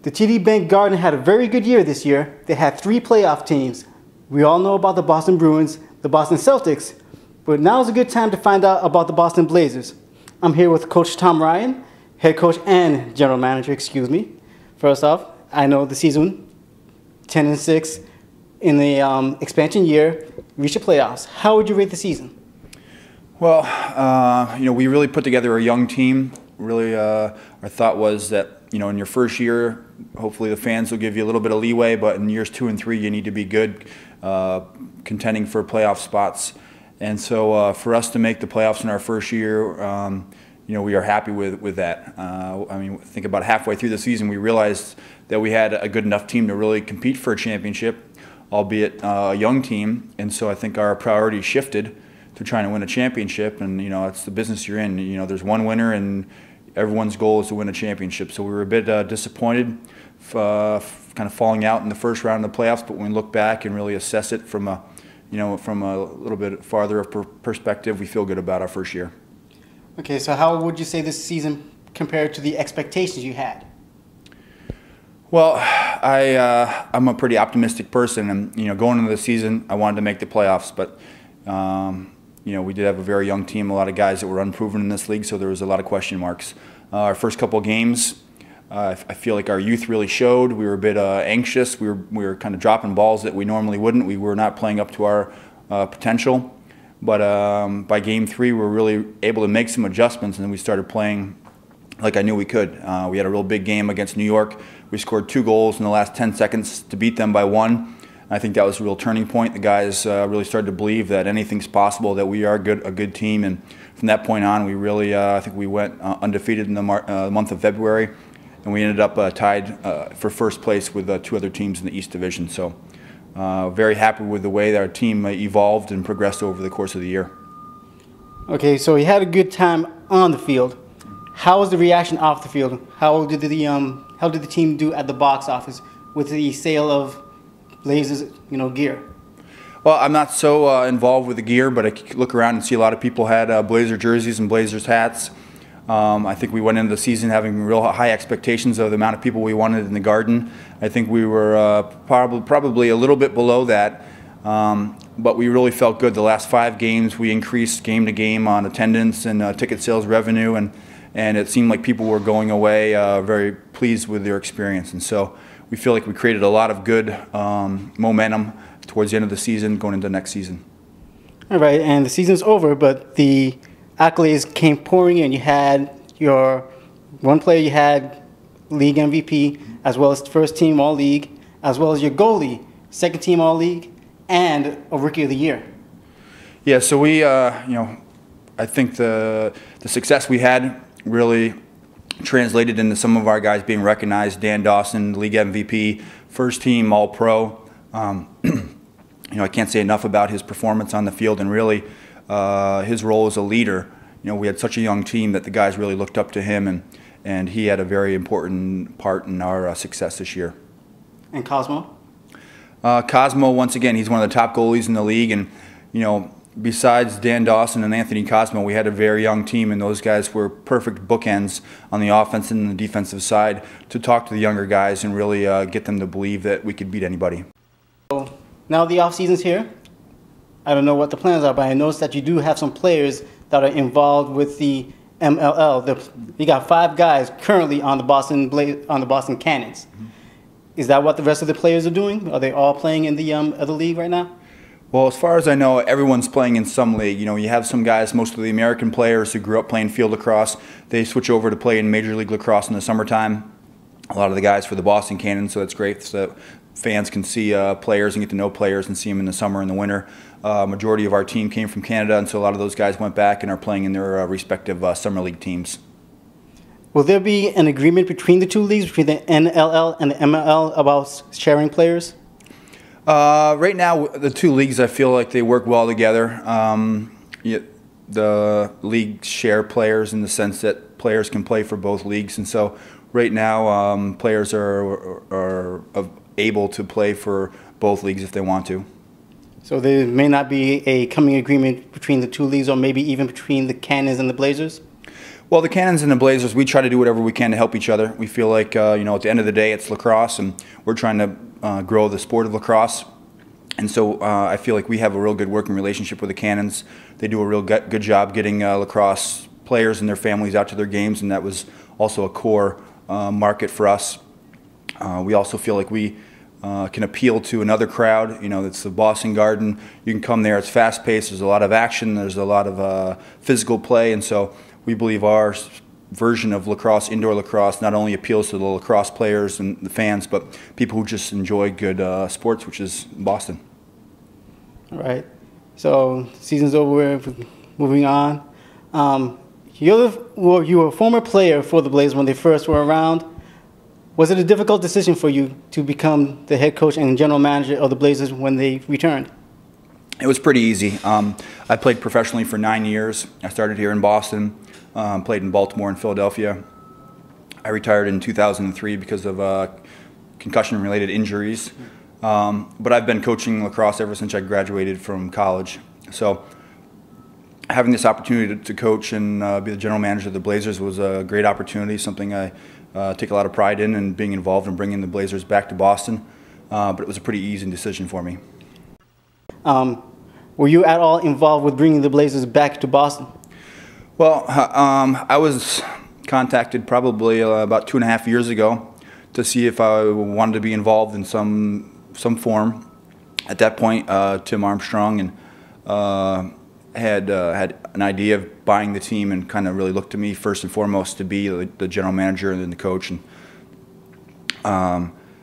The TD Bank Garden had a very good year this year. They had 3 playoff teams. We all know about the Boston Bruins, the Boston Celtics, but now's a good time to find out about the Boston Blazers. I'm here with Coach Tom Ryan, head coach and general manager, excuse me. First off, I know the season, 10-6 in the expansion year, reached the playoffs. How would you rate the season? Well, we really put together a young team. Really, our thought was that, in your first year, hopefully the fans will give you a little bit of leeway, but in years 2 and 3, you need to be good, contending for playoff spots. And so for us to make the playoffs in our first year, we are happy with that. I think about halfway through the season, we realized that we had a good enough team to really compete for a championship, albeit a young team. And so I think our priorities shifted to trying to win a championship. And, it's the business you're in. There's one winner, and everyone's goal is to win a championship. So we were a bit disappointed, kind of falling out in the first round of the playoffs. But when we look back and really assess it from a little bit farther of perspective, we feel good about our first year. Okay, so how would you say this season compared to the expectations you had? Well, I'm a pretty optimistic person, and going into the season, I wanted to make the playoffs, but we did have a very young team, a lot of guys that were unproven in this league, so there was a lot of question marks. Our first couple of games, I feel like our youth really showed. We were a bit anxious. We were kind of dropping balls that we normally wouldn't. We were not playing up to our potential. But by game 3, we were really able to make some adjustments, and then we started playing like I knew we could. We had a real big game against New York. We scored 2 goals in the last 10 seconds to beat them by 1. I think that was a real turning point. The guys really started to believe that anything's possible, that we are a good team. And from that point on, we really, I think we went undefeated in the month of February, and we ended up tied for first place with 2 other teams in the East Division. So very happy with the way that our team evolved and progressed over the course of the year. Okay, so you had a good time on the field. How was the reaction off the field? How did the team do at the box office with the sale of Blazers, gear? Well, I'm not so involved with the gear, but I look around and see a lot of people had Blazer jerseys and Blazers hats. I think we went into the season having real high expectations of the amount of people we wanted in the Garden. I think we were probably a little bit below that, but we really felt good. The last 5 games, we increased game to game on attendance and ticket sales revenue, and it seemed like people were going away very pleased with their experience. And so we feel like we created a lot of good momentum towards the end of the season, going into next season. All right, and the season's over, but the accolades came pouring in. You had your one player, you had league MVP, as well as first team All-League, as well as your goalie, second team All-League, and a Rookie of the Year. Yeah, so we, I think the success we had really translated into some of our guys being recognized. Dan Dawson, league MVP, first team All-Pro. I can't say enough about his performance on the field, and really his role as a leader. We had such a young team that the guys really looked up to him, and he had a very important part in our success this year. And Cosmo? Cosmo, once again, he's one of the top goalies in the league, and besides Dan Dawson and Anthony Cosmo, we had a very young team, and those guys were perfect bookends on the offense and the defensive side to talk to the younger guys and really get them to believe that we could beat anybody. So now the off season's here. I don't know what the plans are, but I noticed that you do have some players that are involved with the MLL. You got 5 guys currently on the Boston Cannons. Mm-hmm. Is that what the rest of the players are doing? Are they all playing in the other league right now? Well, as far as I know, everyone's playing in some league. You have some guys, most of the American players who grew up playing field lacrosse, they switch over to play in Major League Lacrosse in the summertime. A lot of the guys for the Boston Cannons, so that's great. So fans can see players and get to know players and see them in the summer and the winter. Majority of our team came from Canada, and so a lot of those guys went back and are playing in their respective summer league teams. Will there be an agreement between the 2 leagues, between the NLL and the MLL, about sharing players? Right now, the 2 leagues, I feel like they work well together. The leagues share players in the sense that players can play for both leagues, and so right now players are able to play for both leagues if they want to. So there may not be a coming agreement between the 2 leagues, or maybe even between the Cannons and the Blazers? Well, the Cannons and the Blazers, we try to do whatever we can to help each other. We feel like, you know, at the end of the day, it's lacrosse, and we're trying to grow the sport of lacrosse. And so I feel like we have a real good working relationship with the Cannons. They do a real good job getting lacrosse players and their families out to their games, and that was also a core market for us. We also feel like we can appeal to another crowd. You know, it's the Boston Garden. You can come there. It's fast-paced. There's a lot of action. There's a lot of physical play, and so we believe our version of lacrosse, indoor lacrosse, not only appeals to the lacrosse players and the fans, but people who just enjoy good sports, which is Boston. All right. So season's over. Moving on. You were a former player for the Blazers when they first were around. Was it a difficult decision for you to become the head coach and general manager of the Blazers when they returned? It was pretty easy. I played professionally for 9 years. I started here in Boston, played in Baltimore and Philadelphia. I retired in 2003 because of concussion-related injuries. But I've been coaching lacrosse ever since I graduated from college. So having this opportunity to coach and be the general manager of the Blazers was a great opportunity, something I take a lot of pride in, and being involved in bringing the Blazers back to Boston. But it was a pretty easy decision for me. Were you at all involved with bringing the Blazers back to Boston? Well, I was contacted probably about 2.5 years ago to see if I wanted to be involved in some form. At that point, Tim Armstrong and had an idea of buying the team, and kind of really looked to me first and foremost to be the general manager and then the coach. And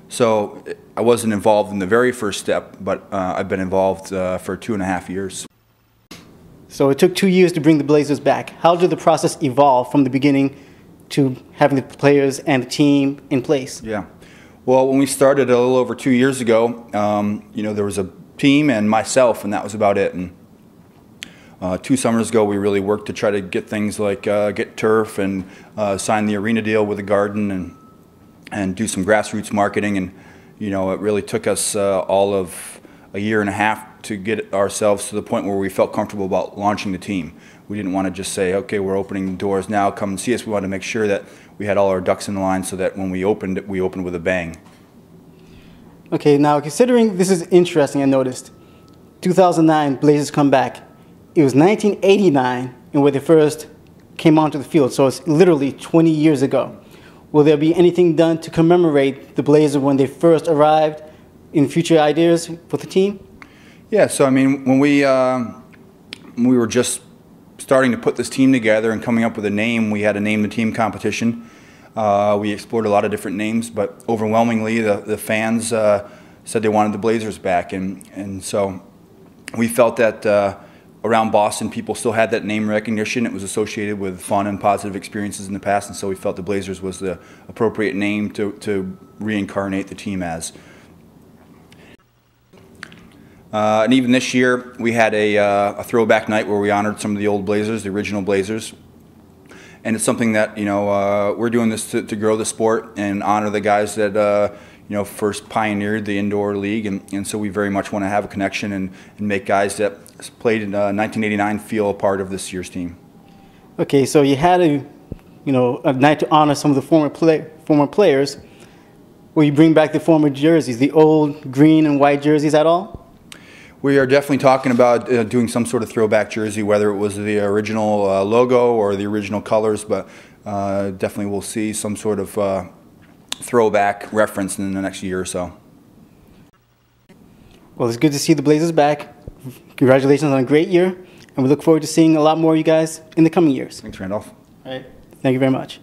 so I wasn't involved in the very first step, but I've been involved for 2.5 years. So it took 2 years to bring the Blazers back. How did the process evolve from the beginning to having the players and the team in place? Yeah. Well, when we started a little over 2 years ago, you know, there was a team and myself, and that was about it. And 2 summers ago, we really worked to try to get things like get turf and sign the arena deal with the Garden, and do some grassroots marketing. And you know, it really took us all of a 1.5 years to get ourselves to the point where we felt comfortable about launching the team. We didn't want to just say, okay, we're opening doors now, come and see us. We wanted to make sure that we had all our ducks in line so that when we opened with a bang. Okay, now considering this is interesting, I noticed 2009 Blazers come back. It was 1989 and where they first came onto the field, so it's literally 20 years ago. Will there be anything done to commemorate the Blazers when they first arrived, in future ideas for the team? Yeah, so I mean, when we were just starting to put this team together and coming up with a name, we had a name the team competition. We explored a lot of different names, but overwhelmingly the fans said they wanted the Blazers back, and so we felt that around Boston people still had that name recognition. It was associated with fun and positive experiences in the past, and so we felt the Blazers was the appropriate name to reincarnate the team as. And even this year, we had a throwback night where we honored some of the old Blazers, the original Blazers. And it's something that, you know, we're doing this to grow the sport and honor the guys that, you know, first pioneered the indoor league. And so we very much want to have a connection and make guys that played in 1989 feel a part of this year's team. Okay, so you had a night to honor some of the former players. Will you bring back the former jerseys, the old green and white jerseys at all? We are definitely talking about doing some sort of throwback jersey, whether it was the original logo or the original colors, but definitely we'll see some sort of throwback reference in the next year or so. Well, it's good to see the Blazers back. Congratulations on a great year, and we look forward to seeing a lot more of you guys in the coming years. Thanks, Randolph. All right. Thank you very much.